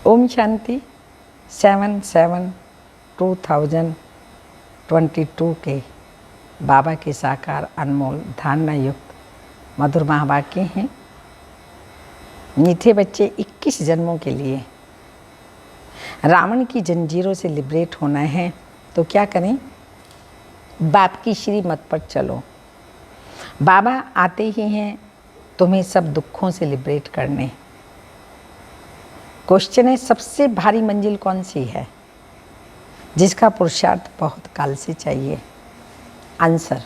ओम शांति 7/7/2022 के बाबा के साकार अनमोल धारणा युक्त मधुर महावाक्य हैं। मीठे बच्चे 21 जन्मों के लिए रावण की जंजीरों से लिबरेट होना है तो क्या करें? बाप की श्रीमत पर चलो। बाबा आते ही हैं तुम्हें सब दुखों से लिबरेट करने। क्वेश्चन है, सबसे भारी मंजिल कौन सी है जिसका पुरुषार्थ बहुत काल से चाहिए? आंसर,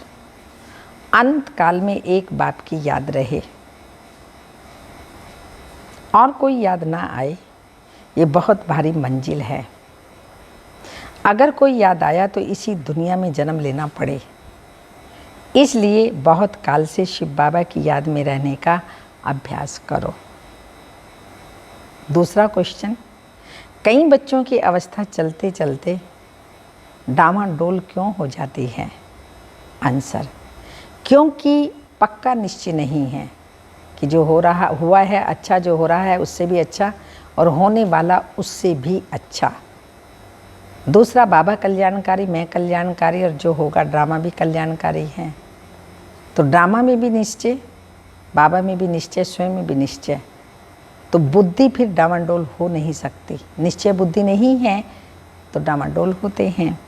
अंत काल में एक बाप की याद रहे और कोई याद ना आए, ये बहुत भारी मंजिल है। अगर कोई याद आया तो इसी दुनिया में जन्म लेना पड़े। इसलिए बहुत काल से शिव बाबा की याद में रहने का अभ्यास करो। दूसरा क्वेश्चन, कई बच्चों की अवस्था चलते चलते डामाडोल क्यों हो जाती है? आंसर, क्योंकि पक्का निश्चय नहीं है कि जो हुआ है अच्छा, जो हो रहा है उससे भी अच्छा और होने वाला उससे भी अच्छा। दूसरा, बाबा कल्याणकारी, मैं कल्याणकारी और जो होगा ड्रामा भी कल्याणकारी है। तो ड्रामा में भी निश्चय, बाबा में भी निश्चय, स्वयं में भी निश्चय, तो बुद्धि फिर डामाडोल हो नहीं सकती। निश्चय बुद्धि नहीं है तो डामाडोल होते हैं,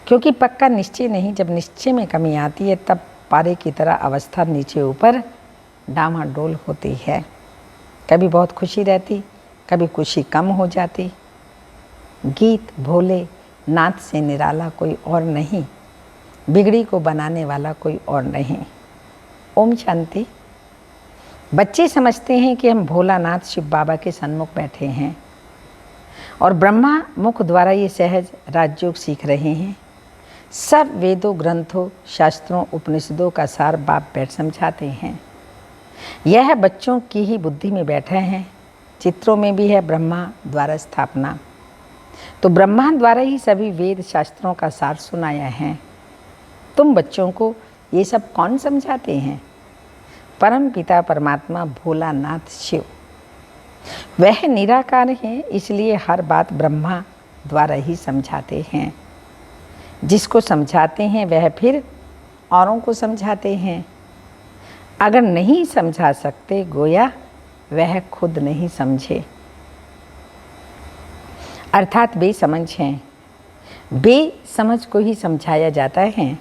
क्योंकि पक्का निश्चय नहीं। जब निश्चय में कमी आती है तब पारे की तरह अवस्था नीचे ऊपर डामाडोल होती है। कभी बहुत खुशी रहती, कभी खुशी कम हो जाती। गीत भोले नाथ से निराला कोई और नहीं, बिगड़ी को बनाने वाला कोई और नहीं। ओम शांति। बच्चे समझते हैं कि हम भोलानाथ शिव बाबा के सन्मुख बैठे हैं और ब्रह्मा मुख द्वारा ये सहज राजयोग सीख रहे हैं। सब वेदों, ग्रंथों, शास्त्रों, उपनिषदों का सार बाप बैठ समझाते हैं। यह बच्चों की ही बुद्धि में बैठे हैं। चित्रों में भी है ब्रह्मा द्वारा स्थापना, तो ब्रह्मा द्वारा ही सभी वेद शास्त्रों का सार सुनाया है। तुम बच्चों को ये सब कौन समझाते हैं? परम पिता परमात्मा भोलानाथ शिव। वह निराकार है, इसलिए हर बात ब्रह्मा द्वारा ही समझाते हैं। जिसको समझाते हैं वह फिर औरों को समझाते हैं। अगर नहीं समझा सकते गोया वह खुद नहीं समझे, अर्थात बेसमझ हैं। बेसमझ को ही समझाया जाता है।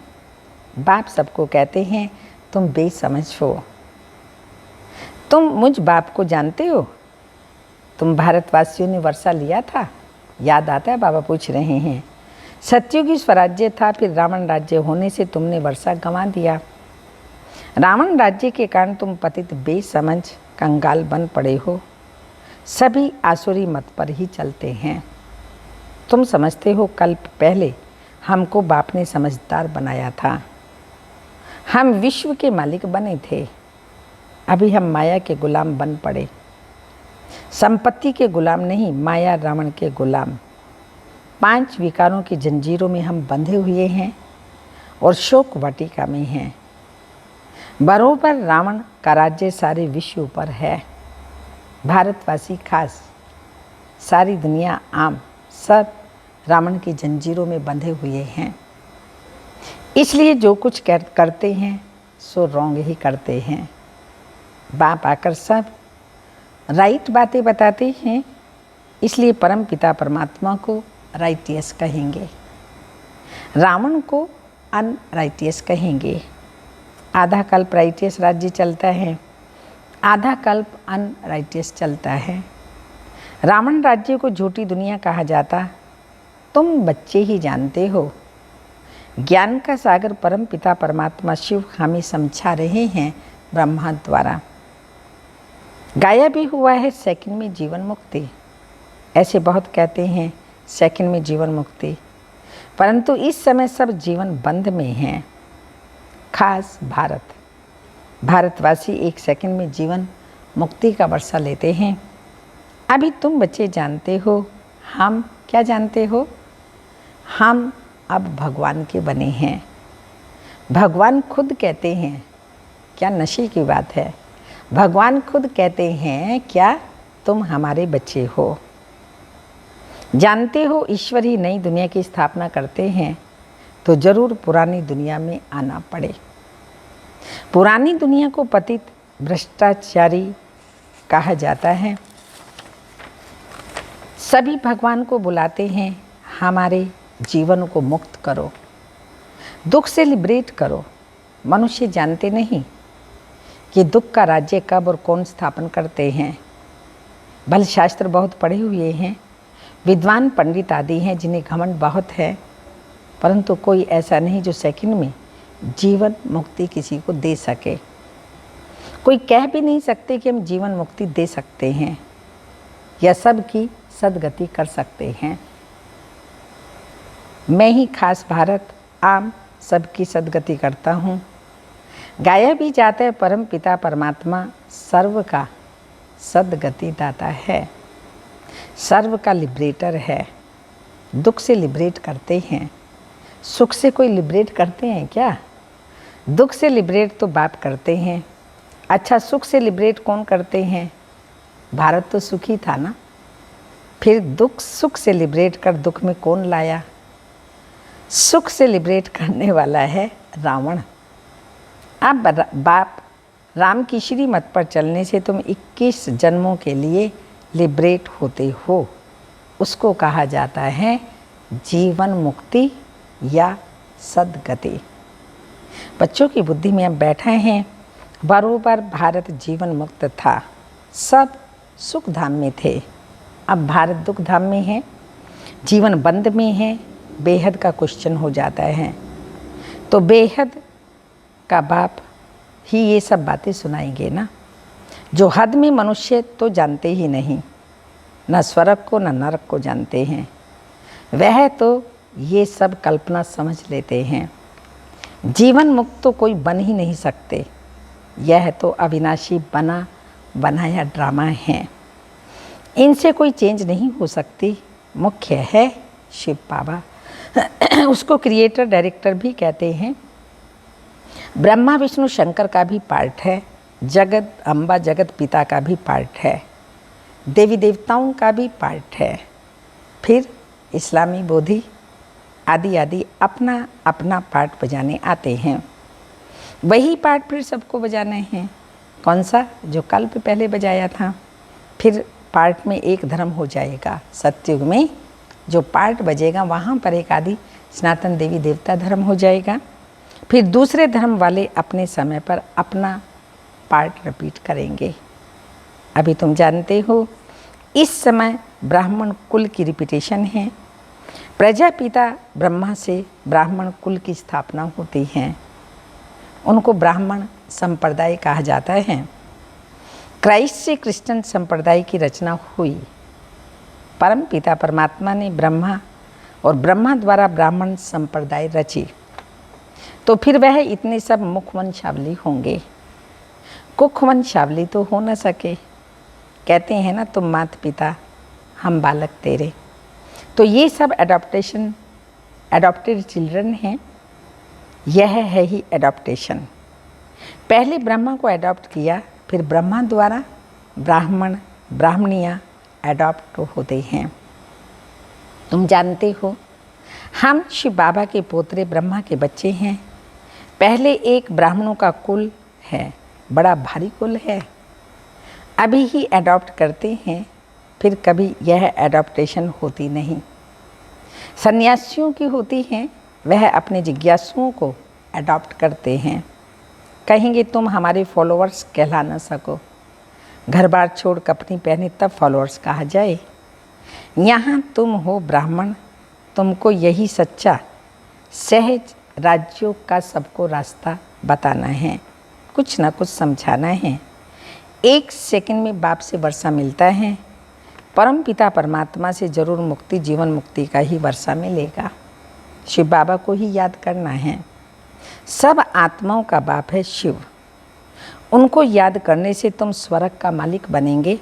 बाप सबको कहते हैं तुम बेसमझ हो। तुम मुझ बाप को जानते हो? तुम भारतवासियों ने वर्षा लिया था, याद आता है? बाबा पूछ रहे हैं। सत्युगी स्वराज्य था, फिर रावण राज्य होने से तुमने वर्षा गंवा दिया। रावण राज्य के कारण तुम पतित बेसमझ कंगाल बन पड़े हो। सभी आसुरी मत पर ही चलते हैं। तुम समझते हो कल्प पहले हमको बाप ने समझदार बनाया था। हम विश्व के मालिक बने थे, अभी हम माया के गुलाम बन पड़े। संपत्ति के गुलाम नहीं, माया रावण के गुलाम। 5 विकारों की जंजीरों में हम बंधे हुए हैं और शोक वाटिका में हैं। बरोबर रावण का राज्य सारे विश्व पर है। भारतवासी खास, सारी दुनिया आम, सब रावण की जंजीरों में बंधे हुए हैं। इसलिए जो कुछ करते हैं सो रॉन्ग ही करते हैं। बाप आकर सब राइट बातें बताते हैं, इसलिए परम पिता परमात्मा को राइटियस कहेंगे, रावण को अनराइटियस कहेंगे। आधा कल्प राइटियस राज्य चलता है, आधा कल्प अनराइटियस चलता है। रावण राज्य को झूठी दुनिया कहा जाता, तुम बच्चे ही जानते हो। ज्ञान का सागर परम पिता परमात्मा शिव हमें समझा रहे हैं ब्रह्मा द्वारा। गाया भी हुआ है सेकंड में जीवन मुक्ति। ऐसे बहुत कहते हैं सेकंड में जीवन मुक्ति, परंतु इस समय सब जीवन बंध में हैं। खास भारतवासी 1 सेकंड में जीवन मुक्ति का वर्षा लेते हैं। अभी तुम बच्चे जानते हो, हम क्या जानते हो? हम अब भगवान के बने हैं। भगवान खुद कहते हैं, क्या नशे की बात है? भगवान खुद कहते हैं क्या तुम हमारे बच्चे हो। जानते हो ईश्वर ही नई दुनिया की स्थापना करते हैं, तो जरूर पुरानी दुनिया में आना पड़े। पुरानी दुनिया को पतित भ्रष्टाचारी कहा जाता है। सभी भगवान को बुलाते हैं, हमारे जीवन को मुक्त करो, दुख से लिबरेट करो। मनुष्य जानते नहीं कि दुख का राज्य कब और कौन स्थापन करते हैं। भले शास्त्र बहुत पढ़े हुए हैं, विद्वान पंडित आदि हैं जिन्हें घमंड बहुत है, परंतु कोई ऐसा नहीं जो सेकंड में जीवन मुक्ति किसी को दे सके। कोई कह भी नहीं सकते कि हम जीवन मुक्ति दे सकते हैं या सबकी सदगति कर सकते हैं। मैं ही खास भारत आम सबकी सदगति करता हूँ। गाया भी जाता है, परम पिता परमात्मा सर्व का सदगति दाता है, सर्व का लिबरेटर है। दुख से लिबरेट करते हैं, सुख से कोई लिबरेट करते हैं क्या? दुख से लिबरेट तो बाप करते हैं। अच्छा, सुख से लिबरेट कौन करते हैं? भारत तो सुखी था ना, फिर दुख सुख से लिबरेट कर दुख में कौन लाया? सुख से लिबरेट करने वाला है रावण। अब बाप राम की श्रीमत पर चलने से तुम 21 जन्मों के लिए लिबरेट होते हो। उसको कहा जाता है जीवन मुक्ति या सदगति। बच्चों की बुद्धि में अब बैठे हैं, बरोबर भारत जीवन मुक्त था, सब सुख धाम में थे। अब भारत दुख धाम में है, जीवन बंद में है, बेहद का क्वेश्चन हो जाता है। तो बेहद का बाप ही ये सब बातें सुनाएंगे ना। जो हद में मनुष्य तो जानते ही नहीं, न स्वर्ग को न नरक को जानते हैं, वह तो ये सब कल्पना समझ लेते हैं। जीवन मुक्त तो कोई बन ही नहीं सकते, यह तो अविनाशी बना बनाया ड्रामा है। इनसे कोई चेंज नहीं हो सकती। मुख्य है शिव बाबा, उसको क्रिएटर डायरेक्टर भी कहते हैं। ब्रह्मा विष्णु शंकर का भी पार्ट है, जगत अम्बा जगत पिता का भी पार्ट है, देवी देवताओं का भी पार्ट है। फिर इस्लामी बोधि आदि आदि अपना अपना पार्ट बजाने आते हैं। वही पार्ट फिर सबको बजाने हैं। कौन सा? जो कल्प पहले बजाया था। फिर पार्ट में एक धर्म हो जाएगा। सतयुग में जो पार्ट बजेगा वहाँ पर एक आदि सनातन देवी देवता धर्म हो जाएगा। फिर दूसरे धर्म वाले अपने समय पर अपना पार्ट रिपीट करेंगे। अभी तुम जानते हो इस समय ब्राह्मण कुल की रिपीटेशन है। प्रजापिता ब्रह्मा से ब्राह्मण कुल की स्थापना होती है। उनको ब्राह्मण संप्रदाय कहा जाता है। क्राइस्ट से क्रिश्चियन संप्रदाय की रचना हुई। परम पिता परमात्मा ने ब्रह्मा और ब्रह्मा द्वारा ब्राह्मण संप्रदाय रची, तो फिर वह इतने सब मुखवंशावली होंगे। कुखवंशावली तो हो न सके। कहते हैं ना, तुम मात पिता हम बालक तेरे। तो ये सब एडॉप्टेशन, एडॉप्टेड चिल्ड्रन हैं। यह है ही एडॉप्टेशन। पहले ब्रह्मा को एडॉप्ट किया, फिर ब्रह्मा द्वारा ब्राह्मण ब्राह्मणियाँ एडॉप्ट होते हैं। तुम जानते हो हम शिव बाबा के पोतरे ब्रह्मा के बच्चे हैं। पहले एक ब्राह्मणों का कुल है, बड़ा भारी कुल है, अभी ही एडॉप्ट करते हैं, फिर कभी यह एडॉप्टेशन होती नहीं। सन्यासियों की होती हैं, वह अपने जिज्ञासुओं को एडॉप्ट करते हैं। कहेंगे तुम हमारे फॉलोअर्स कहला न सको, घर बार छोड़ कपनी पहने तब फॉलोअर्स कहा जाए। यहाँ तुम हो ब्राह्मण, तुमको यही सच्चा सहज राज्यों का सबको रास्ता बताना है, कुछ ना कुछ समझाना है। एक सेकंड में बाप से वर्षा मिलता है, परम पिता परमात्मा से जरूर मुक्ति जीवन मुक्ति का ही वर्षा मिलेगा। शिव बाबा को ही याद करना है। सब आत्माओं का बाप है शिव। उनको याद करने से तुम स्वर्ग का मालिक बनेंगे।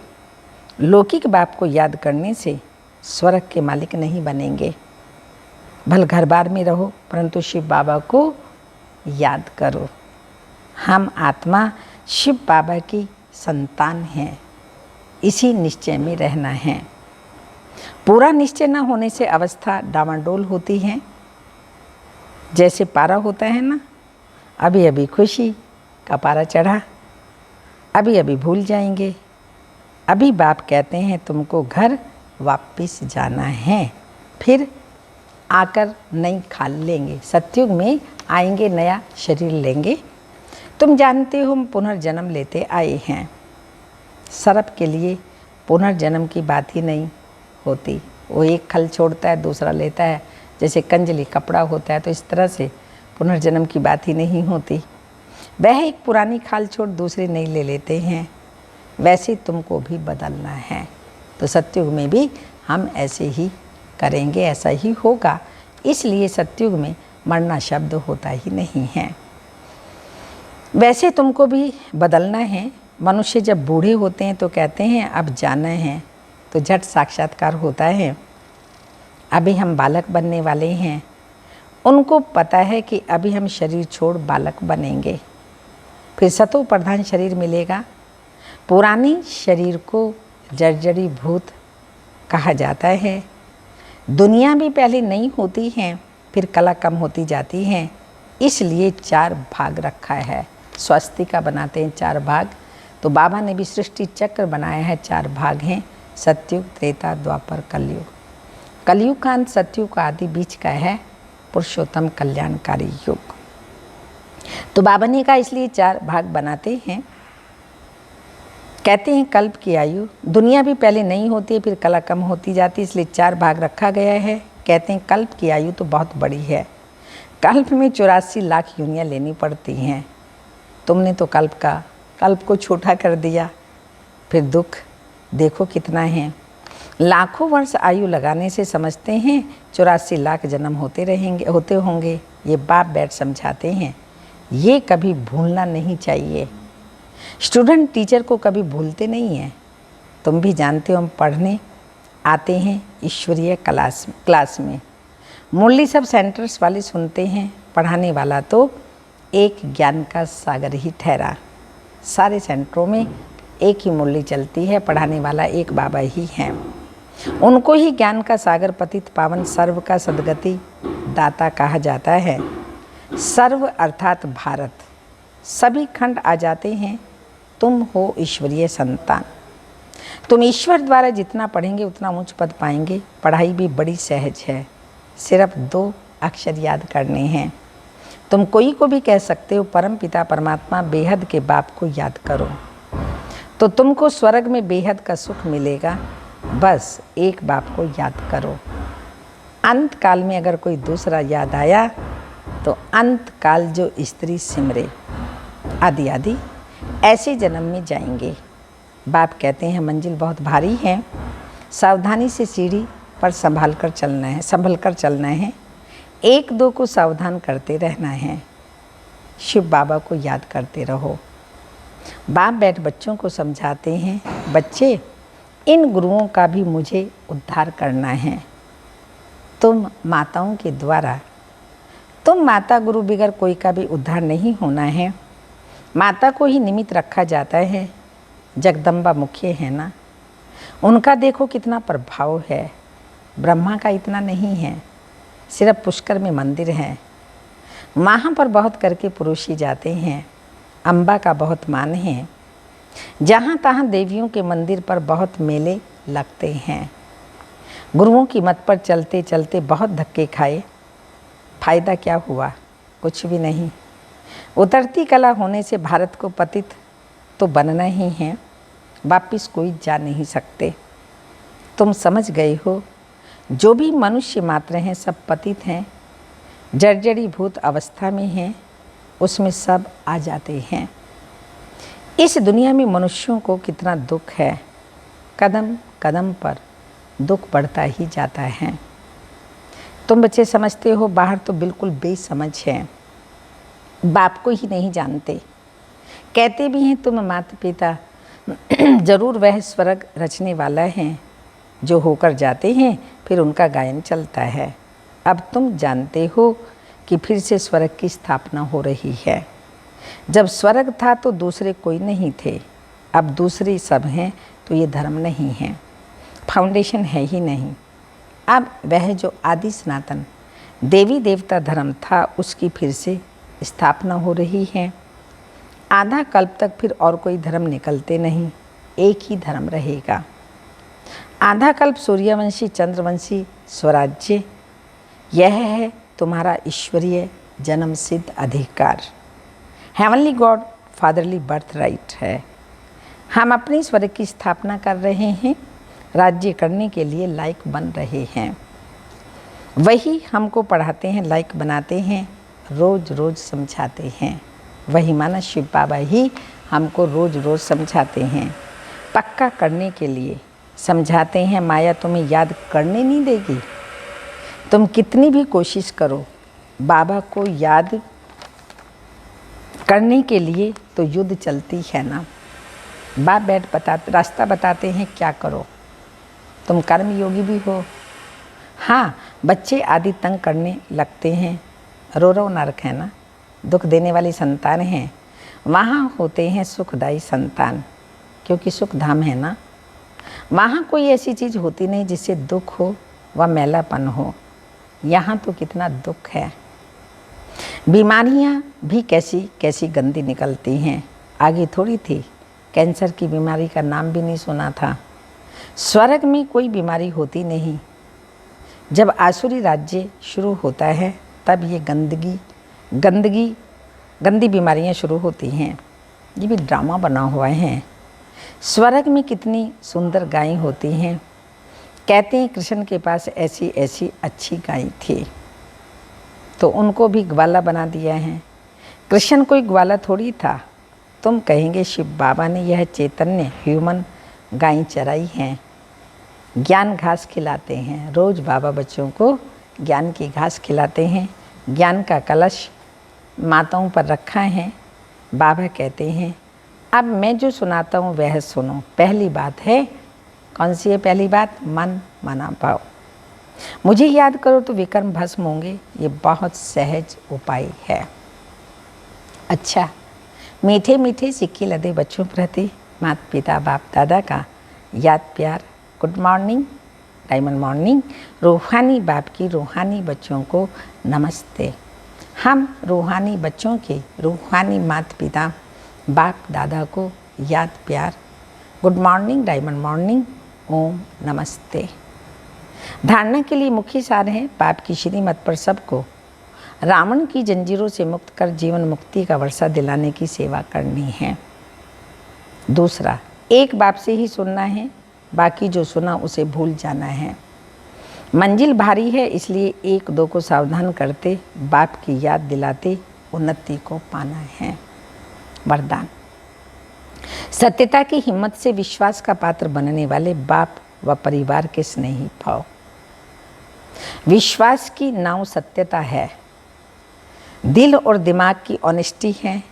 लौकिक बाप को याद करने से स्वर्ग के मालिक नहीं बनेंगे। भल घर बार में रहो, परंतु शिव बाबा को याद करो। हम आत्मा शिव बाबा की संतान हैं, इसी निश्चय में रहना है। पूरा निश्चय न होने से अवस्था डामाडोल होती है। जैसे पारा होता है ना, अभी अभी खुशी का पारा चढ़ा, अभी अभी भूल जाएंगे। अभी बाप कहते हैं तुमको घर वापस जाना है, फिर आकर नई खाल लेंगे। सतयुग में आएंगे, नया शरीर लेंगे। तुम जानते हो हम पुनर्जन्म लेते आए हैं। सर्प के लिए पुनर्जन्म की बात ही नहीं होती। वो एक खल छोड़ता है, दूसरा लेता है। जैसे कंजली कपड़ा होता है, तो इस तरह से पुनर्जन्म की बात ही नहीं होती। वह एक पुरानी खाल छोड़ दूसरी नई ले लेते हैं। वैसे तुमको भी बदलना है। तो सतयुग में भी हम ऐसे ही करेंगे, ऐसा ही होगा। इसलिए सतयुग में मरना शब्द होता ही नहीं है। वैसे तुमको भी बदलना है। मनुष्य जब बूढ़े होते हैं तो कहते हैं अब जाना है, तो झट साक्षात्कार होता है। अभी हम बालक बनने वाले हैं। उनको पता है कि अभी हम शरीर छोड़ बालक बनेंगे, फिर सतो प्रधान शरीर मिलेगा। पुरानी शरीर को जर्जरी भूत कहा जाता है। दुनिया भी पहले नहीं होती है, फिर कला कम होती जाती है। इसलिए 4 भाग रखा है। स्वस्तिका बनाते हैं 4 भाग। तो बाबा ने भी सृष्टि चक्र बनाया है, 4 भाग हैं। सतयुग, त्रेता, द्वापर, कलयुग। कलयुग का अंत सतयुग का आदि बीच का है पुरुषोत्तम कल्याणकारी युग। तो बाबा ने कहा इसलिए 4 भाग बनाते हैं। कहते हैं कल्प की आयु, दुनिया भी पहले नहीं होती है, फिर कला कम होती जाती है, इसलिए 4 भाग रखा गया है। कहते हैं कल्प की आयु तो बहुत बड़ी है। कल्प में 84 लाख योनियाँ लेनी पड़ती हैं। तुमने तो कल्प को छोटा कर दिया, फिर दुख देखो कितना है। लाखों वर्ष आयु लगाने से समझते हैं 84 लाख जन्म होते होंगे। ये बाप बैठ समझाते हैं। ये कभी भूलना नहीं चाहिए। स्टूडेंट टीचर को कभी भूलते नहीं हैं। तुम भी जानते हो हम पढ़ने आते हैं ईश्वरीय क्लास में। मुरली सब सेंटर्स वाले सुनते हैं। पढ़ाने वाला तो एक ज्ञान का सागर ही ठहरा। सारे सेंटरों में एक ही मुरली चलती है, पढ़ाने वाला एक बाबा ही हैं। उनको ही ज्ञान का सागर, पतित पावन, सर्व का सद्गति दाता कहा जाता है। सर्व अर्थात भारत, सभी खंड आ जाते हैं। तुम हो ईश्वरीय संतान। तुम ईश्वर द्वारा जितना पढ़ेंगे उतना उच्च पद पाएंगे। पढ़ाई भी बड़ी सहज है, सिर्फ 2 अक्षर याद करने हैं। तुम कोई को भी कह सकते हो परम पिता परमात्मा बेहद के बाप को याद करो, तो तुमको स्वर्ग में बेहद का सुख मिलेगा। बस एक बाप को याद करो। अंत काल में अगर कोई दूसरा याद आया तो अंत काल जो स्त्री सिमरे आदि आदि ऐसे जन्म में जाएंगे। बाप कहते हैं मंजिल बहुत भारी है, सावधानी से सीढ़ी पर संभल कर चलना है। 1-2 को सावधान करते रहना है। शिव बाबा को याद करते रहो। बाप बैठ बच्चों को समझाते हैं, बच्चे इन गुरुओं का भी मुझे उद्धार करना है। तुम माताओं के द्वारा, तुम माता गुरु बिगर कोई का भी उद्धार नहीं होना है। माता को ही निमित्त रखा जाता है। जगदम्बा मुख्य है ना, उनका देखो कितना प्रभाव है। ब्रह्मा का इतना नहीं है, सिर्फ पुष्कर में मंदिर है, वहाँ पर बहुत करके पुरुष ही जाते हैं। अम्बा का बहुत मान है। जहाँ तहाँ देवियों के मंदिर पर बहुत मेले लगते हैं। गुरुओं की मत पर चलते चलते बहुत धक्के खाए, फायदा क्या हुआ? कुछ भी नहीं। उतरती कला होने से भारत को पतित तो बनना ही है, वापिस कोई जा नहीं सकते। तुम समझ गए हो, जो भी मनुष्य मात्र हैं सब पतित हैं, जर्जरी भूत अवस्था में हैं, उसमें सब आ जाते हैं। इस दुनिया में मनुष्यों को कितना दुख है, कदम कदम पर दुख बढ़ता ही जाता है। तुम बच्चे समझते हो बाहर तो बिल्कुल बेसमझ है, बाप को ही नहीं जानते। कहते भी हैं तुम माता पिता, ज़रूर वह स्वर्ग रचने वाला है, जो होकर जाते हैं फिर उनका गायन चलता है। अब तुम जानते हो कि फिर से स्वर्ग की स्थापना हो रही है। जब स्वर्ग था तो दूसरे कोई नहीं थे, अब दूसरे सब हैं, तो ये धर्म नहीं है। फाउंडेशन है ही नहीं। अब वह जो आदि सनातन देवी देवता धर्म था उसकी फिर से स्थापना हो रही है। आधा कल्प तक फिर और कोई धर्म निकलते नहीं, एक ही धर्म रहेगा। आधा कल्प सूर्यवंशी चंद्रवंशी स्वराज्य, यह है तुम्हारा ईश्वरीय जन्म सिद्ध अधिकार। Heavenly God fatherly birth right है। हम अपने स्वर्ग की स्थापना कर रहे हैं, राज्य करने के लिए लायक बन रहे हैं। वही हमको पढ़ाते हैं, लायक बनाते हैं, रोज़ रोज़ समझाते हैं। वही माना शिव बाबा ही हमको रोज़ रोज़ समझाते हैं, पक्का करने के लिए समझाते हैं। माया तुम्हें याद करने नहीं देगी, तुम कितनी भी कोशिश करो बाबा को याद करने के लिए तो युद्ध चलती है ना। बाप बैठ रास्ता बताते हैं क्या करो, तुम कर्म योगी भी हो। हाँ, बच्चे आदि तंग करने लगते हैं, रो नरक है ना, दुख देने वाली संतान हैं। वहाँ होते हैं सुखदायी संतान, क्योंकि सुख धाम है ना। वहाँ कोई ऐसी चीज़ होती नहीं जिससे दुख हो व मैलापन हो। यहाँ तो कितना दुख है। बीमारियाँ भी कैसी कैसी गंदी निकलती हैं। आगे थोड़ी थी, कैंसर की बीमारी का नाम भी नहीं सुना था। स्वर्ग में कोई बीमारी होती नहीं। जब आसुरी राज्य शुरू होता है तब ये गंदी बीमारियाँ शुरू होती हैं। ये भी ड्रामा बना हुआ है। स्वर्ग में कितनी सुंदर गायें होती हैं। कहते हैं कृष्ण के पास ऐसी ऐसी अच्छी गाय थी, तो उनको भी ग्वाला बना दिया है। कृष्ण कोई ग्वाला थोड़ी था। तुम कहेंगे शिव बाबा ने यह चैतन्य ह्यूमन गाय चराई हैं। ज्ञान घास खिलाते हैं, रोज़ बाबा बच्चों को ज्ञान की घास खिलाते हैं। ज्ञान का कलश माताओं पर रखा है। बाबा कहते हैं अब मैं जो सुनाता हूँ वह सुनो। पहली बात है, कौन सी है पहली बात? मन मना भाव। मुझे याद करो तो विकर्म भस्म होंगे। ये बहुत सहज उपाय है। अच्छा, मीठे मीठे सिक्के लदे बच्चों प्रति माता पिता बाप दादा का याद प्यार। Good morning, diamond morning. रूहानी बाप की रूहानी बच्चों को नमस्ते। हम रूहानी बच्चों के रूहानी माता पिता बाप दादा को याद प्यार। गुड मॉर्निंग, डायमंड मॉर्निंग, ओम नमस्ते। धारणा के लिए मुख्य सार है बाप की श्रीमत पर सबको रावण की जंजीरों से मुक्त कर जीवन मुक्ति का वर्षा दिलाने की सेवा करनी है। दूसरा, एक बाप से ही सुनना है, बाकी जो सुना उसे भूल जाना है। मंजिल भारी है, इसलिए एक दो को सावधान करते बाप की याद दिलाते उन्नति को पाना है। वरदान, सत्यता की हिम्मत से विश्वास का पात्र बनने वाले बाप व परिवार के स्नेही भाव। विश्वास की नाव सत्यता है, दिल और दिमाग की ऑनेस्टी है,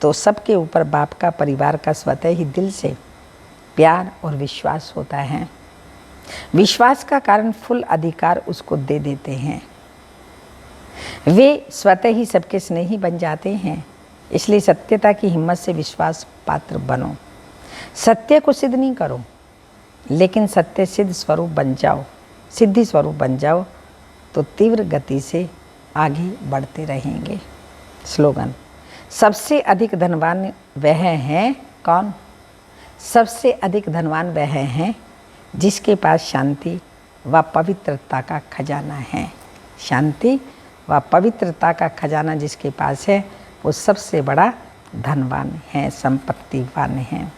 तो सबके ऊपर बाप का परिवार का स्वतः ही दिल से प्यार और विश्वास होता है। विश्वास का कारण फुल अधिकार उसको दे देते हैं। वे स्वतः ही सबके स्नेही बन जाते हैं। इसलिए सत्यता की हिम्मत से विश्वास पात्र बनो। सत्य को सिद्ध नहीं करो, लेकिन सत्य सिद्ध स्वरूप बन जाओ, सिद्धि स्वरूप बन जाओ, तो तीव्र गति से आगे बढ़ते रहेंगे। स्लोगन, सबसे अधिक धनवान वह है कौन? सबसे अधिक धनवान वह है जिसके पास शांति व पवित्रता का खजाना है। शांति व पवित्रता का खजाना जिसके पास है वो सबसे बड़ा धनवान है, संपत्तिवान है।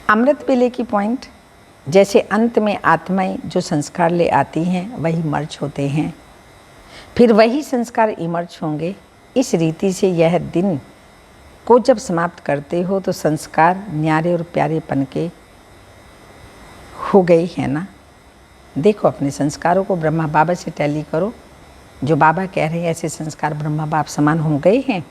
अमृत वेले की पॉइंट, जैसे अंत में आत्माएं जो संस्कार ले आती हैं वही मर्ज होते हैं, फिर वही संस्कार इमर्ज होंगे। इस रीति से यह दिन को जब समाप्त करते हो तो संस्कार न्यारे और प्यारेपन के हो गई है ना। देखो अपने संस्कारों को ब्रह्मा बाबा से टैली करो। जो बाबा कह रहे हैं ऐसे संस्कार ब्रह्मा बाप समान हो गए हैं।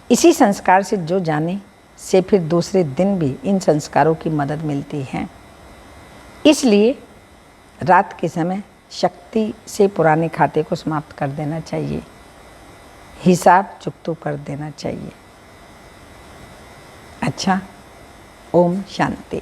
इसी संस्कार से जो जाने से फिर दूसरे दिन भी इन संस्कारों की मदद मिलती है। इसलिए रात के समय शक्ति से पुराने खाते को समाप्त कर देना चाहिए, हिसाब चुकतो कर देना चाहिए। अच्छा, ओम शांति।